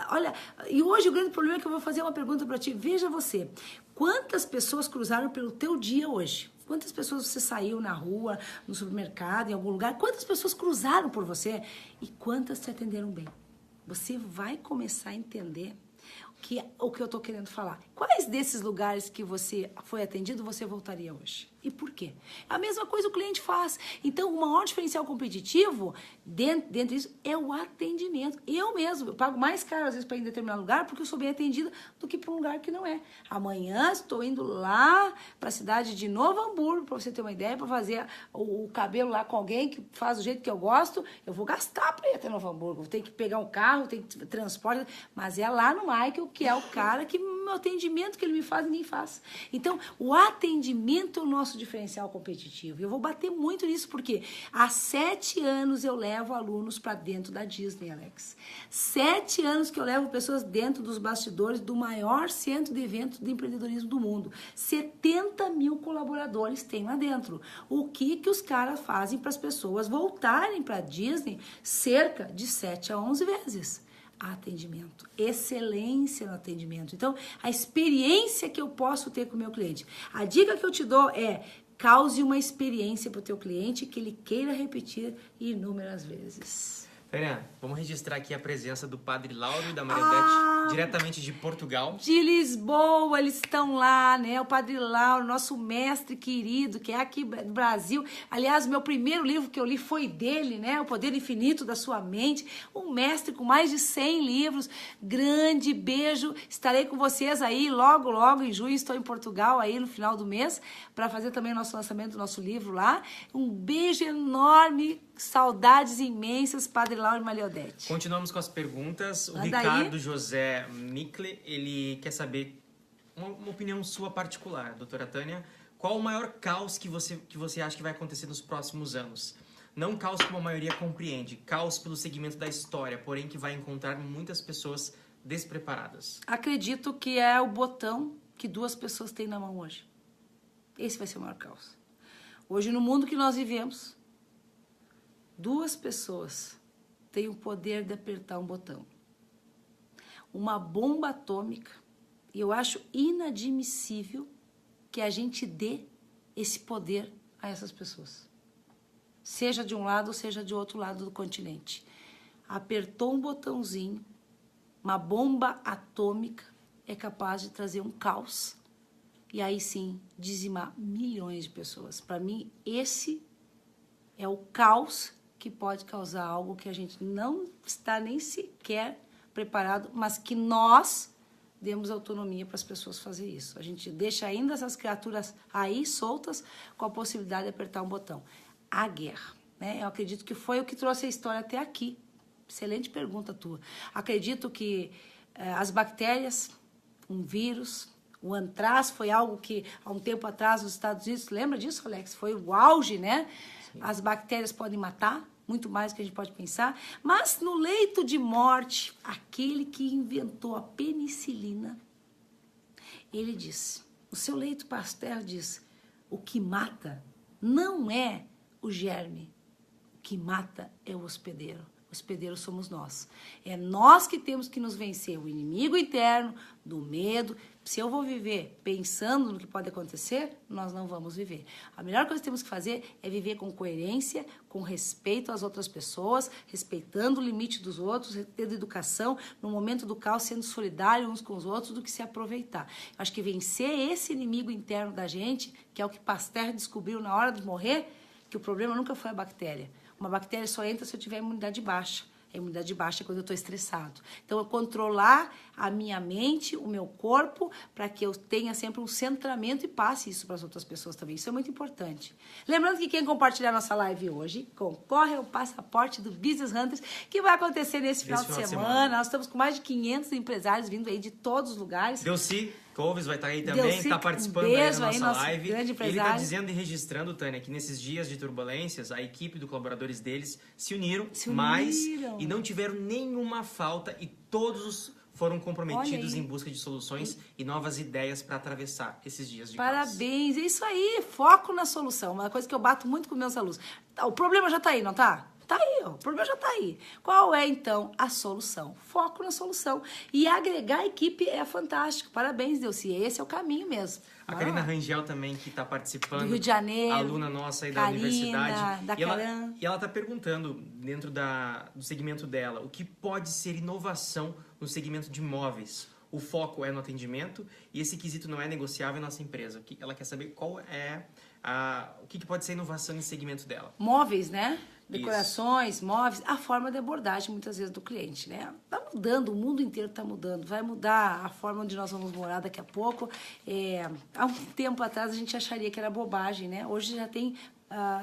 Olha, e hoje o grande problema é que eu vou fazer uma pergunta para ti. Veja você, quantas pessoas cruzaram pelo teu dia hoje? Quantas pessoas você saiu na rua, no supermercado, em algum lugar? Quantas pessoas cruzaram por você? E quantas te atenderam bem? Você vai começar a entender o que eu estou querendo falar. Quais desses lugares que você foi atendido você voltaria hoje? E por quê? A mesma coisa o cliente faz. Então, o maior diferencial competitivo dentro disso é o atendimento. Eu mesmo, eu pago mais caro às vezes para ir em determinado lugar porque eu sou bem atendida do que para um lugar que não é. Amanhã estou indo lá para a cidade de Novo Hamburgo, para você ter uma ideia, para fazer o cabelo lá com alguém que faz do jeito que eu gosto. Eu vou gastar para ir até Novo Hamburgo. Vou ter que pegar um carro, tem que transporte, mas é lá no Michael, que é o cara que o atendimento que ele me faz, ninguém faz. Então, o atendimento é o nosso diferencial competitivo. Eu vou bater muito nisso, porque há 7 anos eu levo alunos para dentro da Disney, Alex. 7 anos que eu levo pessoas dentro dos bastidores do maior centro de eventos de empreendedorismo do mundo. 70 mil colaboradores tem lá dentro. O que os caras fazem para as pessoas voltarem para a Disney cerca de 7 a 11 vezes? Atendimento, excelência no atendimento. Então, a experiência que eu posso ter com o meu cliente. A dica que eu te dou é: cause uma experiência para o teu cliente que ele queira repetir inúmeras vezes. Tânia, vamos registrar aqui a presença do Padre Lauro e da Mariodete, diretamente de Portugal. De Lisboa, eles estão lá, né? O Padre Lauro, nosso mestre querido, que é aqui do Brasil. Aliás, meu primeiro livro que eu li foi dele, né? O Poder Infinito da Sua Mente. Um mestre com mais de 100 livros. Grande beijo. Estarei com vocês aí logo, logo, em junho. Estou em Portugal aí no final do mês para fazer também o nosso lançamento do nosso livro lá. Um beijo enorme. Saudades imensas, Padre Lauro e Mariodete. Continuamos com as perguntas. O Manda Ricardo aí. José Mikle, ele quer saber uma opinião sua particular, doutora Tânia. Qual o maior caos que você acha que vai acontecer nos próximos anos? Não caos como a maioria compreende, caos pelo segmento da história, porém que vai encontrar muitas pessoas despreparadas. Acredito que é o botão que 2 pessoas têm na mão hoje. Esse vai ser o maior caos. Hoje, no mundo que nós vivemos, 2 pessoas têm o poder de apertar um botão. Uma bomba atômica. E eu acho inadmissível que a gente dê esse poder a essas pessoas. Seja de um lado, seja de outro lado do continente. Apertou um botãozinho, uma bomba atômica é capaz de trazer um caos. E aí sim, dizimar milhões de pessoas. Para mim, esse é o caos que pode causar algo que a gente não está nem sequer preparado, mas que nós demos autonomia para as pessoas fazer isso. A gente deixa ainda essas criaturas aí soltas com a possibilidade de apertar um botão. A guerra, né? Eu acredito que foi o que trouxe a história até aqui. Excelente pergunta tua. Acredito que as bactérias, um vírus, o antrax foi algo que há um tempo atrás nos Estados Unidos, lembra disso, Alex? Foi o auge, né? Sim. As bactérias podem matar, muito mais do que a gente pode pensar, mas no leito de morte, aquele que inventou a penicilina, ele disse, o seu leito Pasteur diz, o que mata não é o germe, o que mata é o hospedeiro. O hospedeiro somos nós. É nós que temos que nos vencer o inimigo interno, do medo. Se eu vou viver pensando no que pode acontecer, nós não vamos viver. A melhor coisa que temos que fazer é viver com coerência, com respeito às outras pessoas, respeitando o limite dos outros, tendo educação, no momento do caos, sendo solidário uns com os outros, do que se aproveitar. Eu acho que vencer esse inimigo interno da gente, que é o que Pasteur descobriu na hora de morrer, que o problema nunca foi a bactéria. Uma bactéria só entra se eu tiver imunidade baixa. A imunidade baixa é quando eu estou estressado. Então, eu controlar a minha mente, o meu corpo, para que eu tenha sempre um centramento e passe isso para as outras pessoas também. Isso é muito importante. Lembrando que quem compartilhar nossa live hoje concorre ao passaporte do Business Hunters, que vai acontecer nesse final de semana. Nós estamos com mais de 500 empresários vindo aí de todos os lugares. Delcy Couves vai estar aí também, está participando aí da nossa live. Grande empresário. Ele está dizendo e registrando, Tânia, que nesses dias de turbulências, a equipe de colaboradores deles se uniram mais e não tiveram nenhuma falta e todos foram comprometidos em busca de soluções e novas ideias para atravessar esses dias de Parabéns, é isso aí, foco na solução. Uma coisa que eu bato muito com meus alunos. O problema já está aí, não tá? Tá aí, ó, o problema já está aí. Qual é, então, a solução? Foco na solução. E agregar a equipe é fantástico. Parabéns, Delcy. Esse é o caminho mesmo. A Karina Rangel também, que está participando. Do Rio de Janeiro. Aluna nossa aí da universidade. Da Caran. E ela está perguntando, dentro do segmento dela, o que pode ser inovação no segmento de imóveis. O foco é no atendimento e esse quesito não é negociável em nossa empresa. Ela quer saber qual é o que pode ser inovação nesse segmento dela. Móveis, né? Decorações, móveis, a forma de abordagem muitas vezes do cliente, né? Tá mudando, o mundo inteiro tá mudando, vai mudar a forma onde nós vamos morar daqui a pouco. Há um tempo atrás a gente acharia que era bobagem, né? Hoje já tem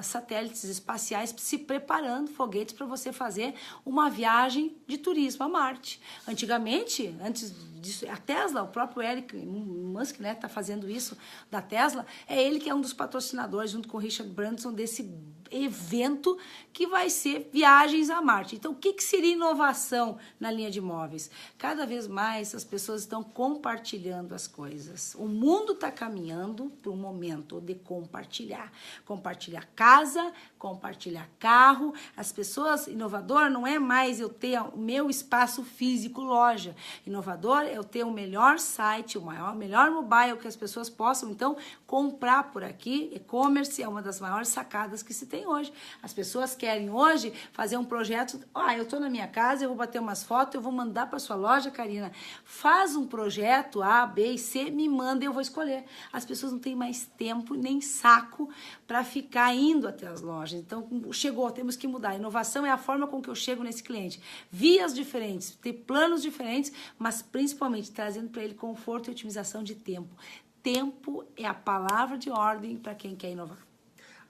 satélites espaciais se preparando, foguetes para você fazer uma viagem de turismo a Marte. Antigamente, antes disso, a Tesla, o próprio Elon Musk, né, tá fazendo isso da Tesla, é ele que é um dos patrocinadores, junto com o Richard Branson, desse evento que vai ser viagens a Marte. Então, o que seria inovação na linha de imóveis? Cada vez mais as pessoas estão compartilhando as coisas. O mundo está caminhando para um momento de compartilhar. Compartilhar casa, compartilhar carro. As pessoas, inovador não é mais eu ter o meu espaço físico, loja. Inovador é eu ter o melhor site, o melhor mobile que as pessoas possam, então, comprar por aqui. E-commerce é uma das maiores sacadas que se tem hoje. As pessoas querem hoje fazer um projeto. Eu estou na minha casa, eu vou bater umas fotos, eu vou mandar para sua loja, Karina. Faz um projeto A, B e C, me manda e eu vou escolher. As pessoas não têm mais tempo nem saco para ficar indo até as lojas. Então, chegou, temos que mudar. A inovação é a forma com que eu chego nesse cliente. Vias diferentes, ter planos diferentes, mas principalmente trazendo para ele conforto e otimização de tempo. Tempo é a palavra de ordem para quem quer inovar.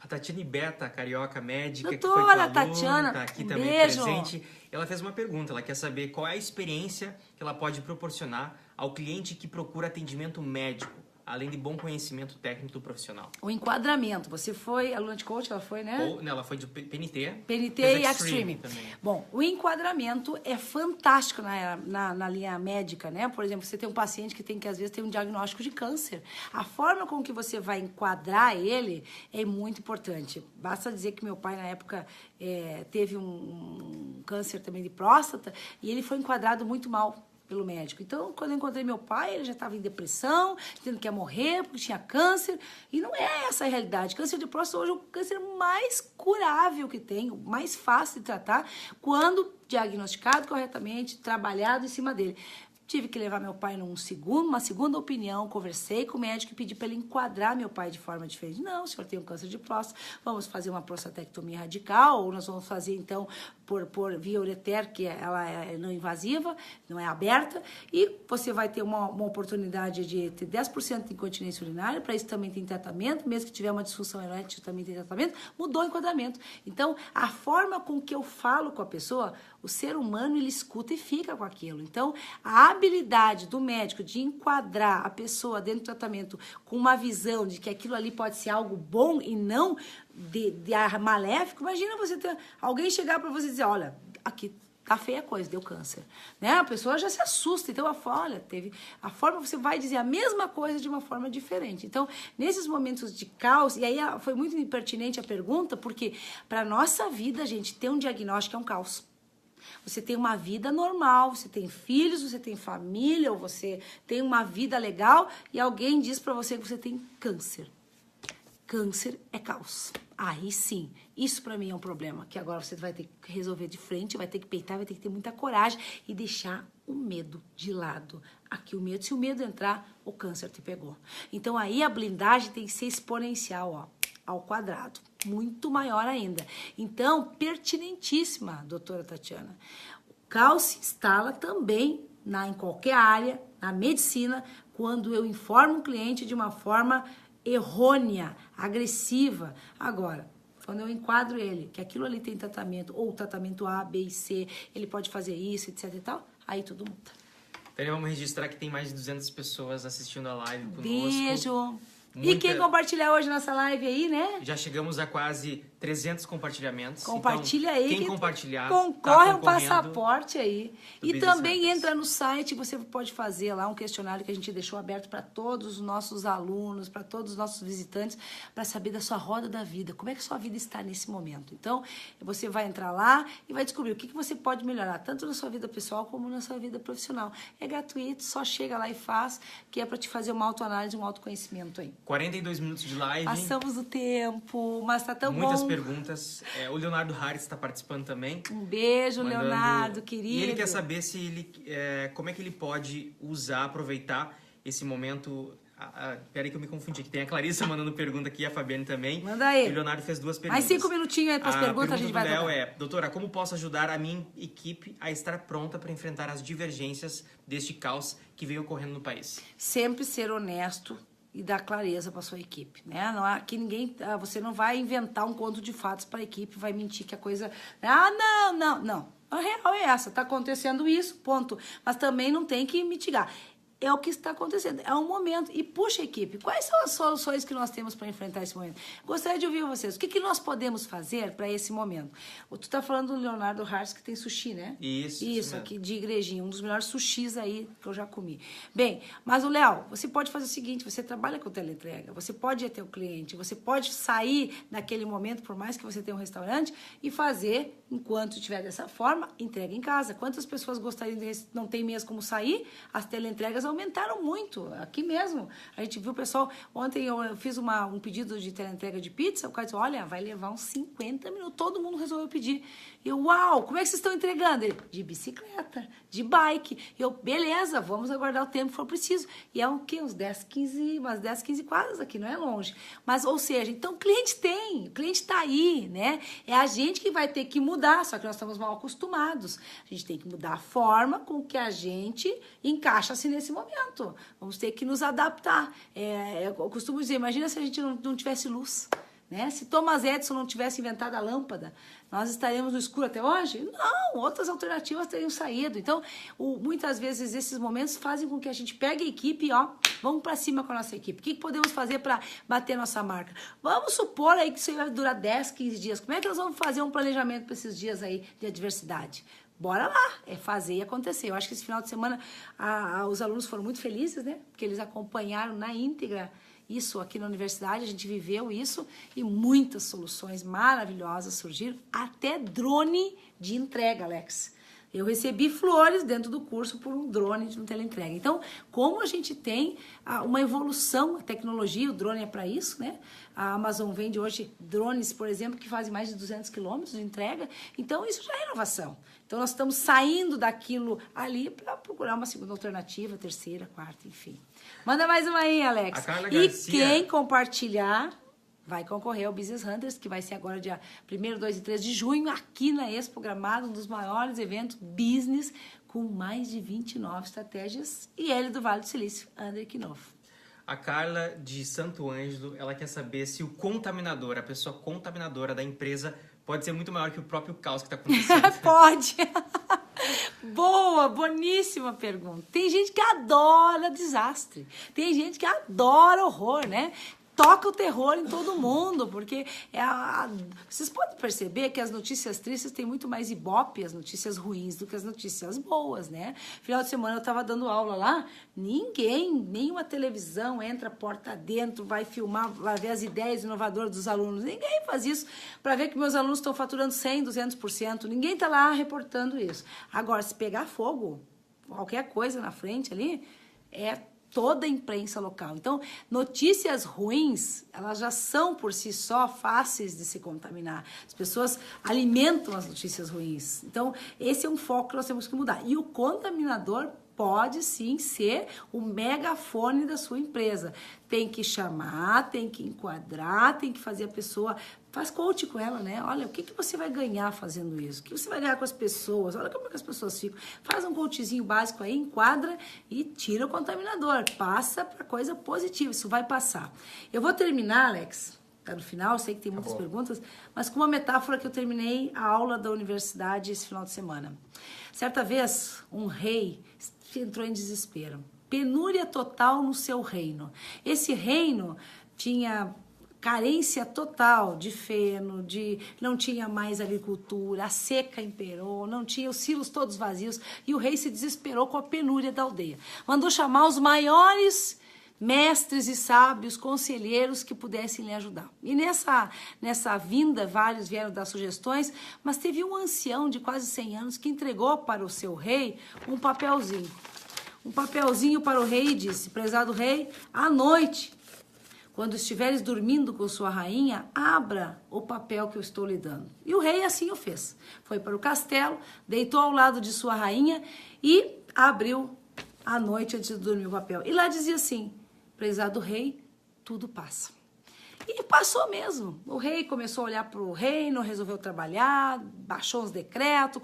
A Tatiane Beta, carioca médica, Doutora, que foi tua aluna, Tatiana, tá aqui um também beijo. presente. Ela fez uma pergunta, ela quer saber qual é a experiência que ela pode proporcionar ao cliente que procura atendimento médico, além de bom conhecimento técnico do profissional. O enquadramento. Você foi aluna de coach, ela foi, né? Ela foi de PNT. PNT fez e Extreme. também. Bom, o enquadramento é fantástico na linha médica, né? Por exemplo, você tem um paciente que tem que, às vezes, ter um diagnóstico de câncer. A forma com que você vai enquadrar ele é muito importante. Basta dizer que meu pai, na época, teve um câncer também de próstata e ele foi enquadrado muito mal pelo médico. Então, quando eu encontrei meu pai, ele já estava em depressão, dizendo que ia morrer porque tinha câncer. E não é essa a realidade. Câncer de próstata hoje é o câncer mais curável que tem, o mais fácil de tratar, quando diagnosticado corretamente, trabalhado em cima dele. Tive que levar meu pai uma segunda opinião, conversei com o médico e pedi para ele enquadrar meu pai de forma diferente. Não, o senhor tem um câncer de próstata, vamos fazer uma prostatectomia radical, ou nós vamos fazer, então, por via ureter, que ela é não invasiva, não é aberta, e você vai ter uma oportunidade de ter 10% de incontinência urinária, para isso também tem tratamento, mesmo que tiver uma disfunção erétil, também tem tratamento, mudou o enquadramento. Então, a forma com que eu falo com a pessoa, o ser humano, ele escuta e fica com aquilo. Então, a habilidade do médico de enquadrar a pessoa dentro do tratamento com uma visão de que aquilo ali pode ser algo bom e não de maléfico. Imagina você ter alguém chegar para você e dizer, olha, aqui tá feia a coisa, deu câncer, né? A pessoa já se assusta, então a forma você vai dizer a mesma coisa de uma forma diferente. Então, nesses momentos de caos, e aí foi muito impertinente a pergunta, porque para nossa vida, gente, ter um diagnóstico é um caos. Você tem uma vida normal, você tem filhos, você tem família, ou você tem uma vida legal e alguém diz pra você que você tem câncer. Câncer é caos. Aí sim, isso pra mim é um problema, que agora você vai ter que resolver de frente, vai ter que peitar, vai ter que ter muita coragem e deixar o medo de lado. Aqui o medo, se o medo entrar, o câncer te pegou. Então aí a blindagem tem que ser exponencial, ó, ao quadrado, muito maior ainda. Então, pertinentíssima, doutora Tatiana. O caos se instala também em qualquer área, na medicina, quando eu informo o cliente de uma forma errônea, agressiva. Agora, quando eu enquadro ele, que aquilo ali tem tratamento, ou tratamento A, B e C, ele pode fazer isso, etc e tal, aí tudo muda. Então, vamos registrar que tem mais de 200 pessoas assistindo a live conosco. Beijo! E quem compartilhar hoje nossa live aí, né? Já chegamos a quase 300 compartilhamentos. Compartilha então, aí. Quem compartilhar concorre a um passaporte aí. E também Service. entra no site, você pode fazer lá um questionário que a gente deixou aberto para todos os nossos alunos, para todos os nossos visitantes, para saber da sua roda da vida, como é que a sua vida está nesse momento. Então, você vai entrar lá e vai descobrir o que você pode melhorar, tanto na sua vida pessoal como na sua vida profissional. É gratuito, só chega lá e faz, que é para te fazer uma autoanálise, um autoconhecimento aí. 42 minutos de live. Passamos o tempo, mas tá tão Muitas bom. perguntas. O Leonardo Harris está participando também. Um beijo, Leonardo, querido. E ele quer saber se como é que ele pode aproveitar esse momento. Peraí que eu me confundi, que tem a Clarissa mandando pergunta aqui, a Fabiane também. Manda aí. E o Leonardo fez 2 perguntas. Mais 5 minutinhos aí para as perguntas, a gente vai do Léo doutora, como posso ajudar a minha equipe a estar pronta para enfrentar as divergências deste caos que vem ocorrendo no país? Sempre ser honesto e dar clareza para sua equipe, né? Não há que ninguém, você não vai inventar um conto de fatos para a equipe, vai mentir que a coisa, não. A real é essa, tá acontecendo isso, ponto. Mas também não tem que mitigar. é o que está acontecendo, é um momento. E puxa, equipe, quais são as soluções que nós temos para enfrentar esse momento? Gostaria de ouvir vocês. O que nós podemos fazer para esse momento? Tu está falando do Leonardo Hars, que tem sushi, né? Isso aqui de Igrejinha, um dos melhores sushis aí que eu já comi. Bem, mas o Léo, você pode fazer o seguinte, você trabalha com teleentrega, você pode ir até o cliente, você pode sair naquele momento, por mais que você tenha um restaurante, e fazer, enquanto estiver dessa forma, entrega em casa. Quantas pessoas gostariam de não tem mesmo como sair? As teleentregas aumentaram muito, aqui mesmo. A gente viu o pessoal, ontem eu fiz um pedido de teleentrega de pizza, o cara disse, olha, vai levar uns 50 minutos, todo mundo resolveu pedir. Eu, uau, como é que vocês estão entregando? Ele, de bicicleta, de bike. Eu, beleza, vamos aguardar o tempo que for preciso. E é o quê? Umas 10, 15 quadras aqui, não é longe. Mas, ou seja, então o cliente está aí, né? É a gente que vai ter que mudar, só que nós estamos mal acostumados. A gente tem que mudar a forma com que a gente encaixa-se nesse momento. Vamos ter que nos adaptar. Eu costumo dizer, imagina se a gente não tivesse luz. Né? Se Thomas Edison não tivesse inventado a lâmpada, nós estaríamos no escuro até hoje? Não, outras alternativas teriam saído. Então, muitas vezes esses momentos fazem com que a gente pegue a equipe e, vamos para cima com a nossa equipe. O que podemos fazer para bater nossa marca? Vamos supor aí que isso vai durar 10, 15 dias. Como é que nós vamos fazer um planejamento para esses dias aí de adversidade? Bora lá, é fazer e acontecer. Eu acho que esse final de semana os alunos foram muito felizes, né? Porque eles acompanharam na íntegra isso aqui na universidade, a gente viveu isso e muitas soluções maravilhosas surgiram, até drone de entrega, Alex. Eu recebi flores dentro do curso por um drone de teleentrega. Então, como a gente tem uma evolução, a tecnologia, o drone é para isso, né? A Amazon vende hoje drones, por exemplo, que fazem mais de 200 quilômetros de entrega. Então, isso já é inovação. Então, nós estamos saindo daquilo ali para procurar uma segunda alternativa, terceira, quarta, enfim. Manda mais uma aí, Alex. A Carla e Garcia... quem compartilhar vai concorrer ao Business Hunters, que vai ser agora dia 1º, 2 e 3 de junho, aqui na Expo Gramado, um dos maiores eventos business, com mais de 29 estratégias. E ele do Vale do Silício, André Knopf. A Carla de Santo Ângelo, ela quer saber se o contaminador, a pessoa contaminadora da empresa, pode ser muito maior que o próprio caos que está acontecendo. Pode! Boa, boníssima pergunta. Tem gente que adora desastre. Tem gente que adora horror, né? Toca o terror em todo mundo, porque vocês podem perceber que as notícias tristes têm muito mais ibope, as notícias ruins, do que as notícias boas, né? Final de semana eu estava dando aula lá, nenhuma televisão entra porta dentro, vai filmar, vai ver as ideias inovadoras dos alunos. Ninguém faz isso para ver que meus alunos estão faturando 100%, 200%. Ninguém está lá reportando isso. Agora, se pegar fogo, qualquer coisa na frente ali, toda a imprensa local. Então, notícias ruins, elas já são por si só fáceis de se contaminar. As pessoas alimentam as notícias ruins. Então, esse é um foco que nós temos que mudar. E o contaminador pode sim ser o megafone da sua empresa. Tem que chamar, tem que enquadrar, tem que fazer a pessoa... Faz coach com ela, né? Olha, o que você vai ganhar fazendo isso? O que você vai ganhar com as pessoas? Olha como é que as pessoas ficam. Faz um coachzinho básico aí, enquadra e tira o contaminador. Passa para coisa positiva, isso vai passar. Eu vou terminar, Alex, tá no final, sei que tem muitas perguntas, mas com uma metáfora que eu terminei a aula da universidade esse final de semana. Certa vez, um rei entrou em desespero. Penúria total no seu reino. Esse reino tinha carência total de feno, não tinha mais agricultura, a seca imperou, não tinha os silos todos vazios, e o rei se desesperou com a penúria da aldeia. Mandou chamar os maiores mestres e sábios, conselheiros que pudessem lhe ajudar. E nessa vinda, vários vieram dar sugestões, mas teve um ancião de quase 100 anos que entregou para o seu rei um papelzinho. Um papelzinho para o rei e disse: prezado rei, à noite, quando estiveres dormindo com sua rainha, abra o papel que eu estou lhe dando. E o rei assim o fez. Foi para o castelo, deitou ao lado de sua rainha e abriu à noite antes de dormir o papel. E lá dizia assim: prezado rei, tudo passa. E passou mesmo. O rei começou a olhar para o reino, resolveu trabalhar, baixou os decretos,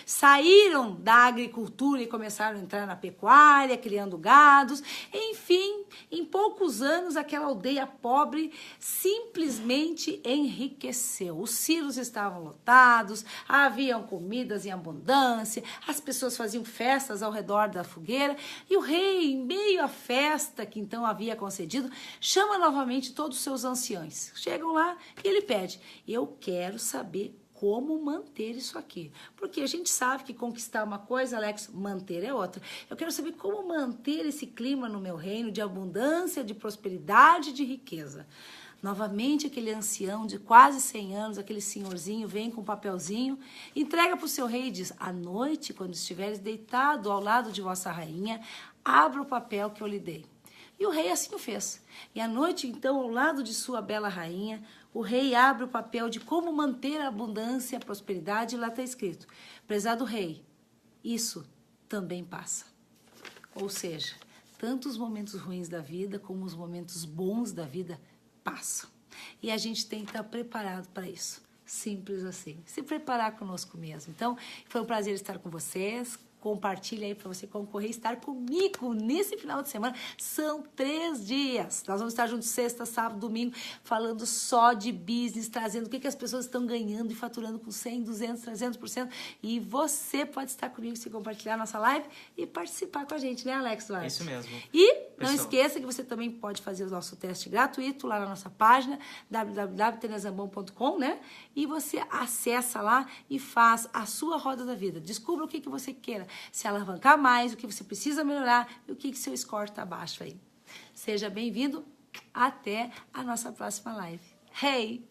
saíram da agricultura e começaram a entrar na pecuária, criando gados. Enfim, em poucos anos, aquela aldeia pobre simplesmente enriqueceu. Os silos estavam lotados, haviam comidas em abundância, as pessoas faziam festas ao redor da fogueira, e o rei, em meio à festa que então havia concedido, chama novamente todos os seus anciões. Chegam lá e ele pede: eu quero saber como manter isso aqui. Porque a gente sabe que conquistar uma coisa, Alex, manter é outra. Eu quero saber como manter esse clima no meu reino de abundância, de prosperidade, de riqueza. Novamente, aquele ancião de quase 100 anos, aquele senhorzinho, vem com um papelzinho, entrega para o seu rei e diz: à noite, quando estiveres deitado ao lado de vossa rainha, abra o papel que eu lhe dei. E o rei assim o fez. E à noite, então, ao lado de sua bela rainha, o rei abre o papel de como manter a abundância e a prosperidade, e lá está escrito: prezado rei, isso também passa. Ou seja, tanto os momentos ruins da vida como os momentos bons da vida passam. E a gente tem que estar preparado para isso. Simples assim. Se preparar conosco mesmo. Então, foi um prazer estar com vocês. Compartilha aí para você concorrer e estar comigo nesse final de semana. São 3 dias. Nós vamos estar juntos sexta, sábado, domingo, falando só de business, trazendo o que as pessoas estão ganhando e faturando com 100, 200, 300%. E você pode estar comigo se compartilhar a nossa live e participar com a gente, né, Alex Duarte? Isso mesmo. E não esqueça que você também pode fazer o nosso teste gratuito lá na nossa página www.tenazambon.com, né? E você acessa lá e faz a sua roda da vida. Descubra o que você queira se alavancar mais, o que você precisa melhorar e o que seu score está baixo aí. Seja bem-vindo. Até a nossa próxima live. Hey!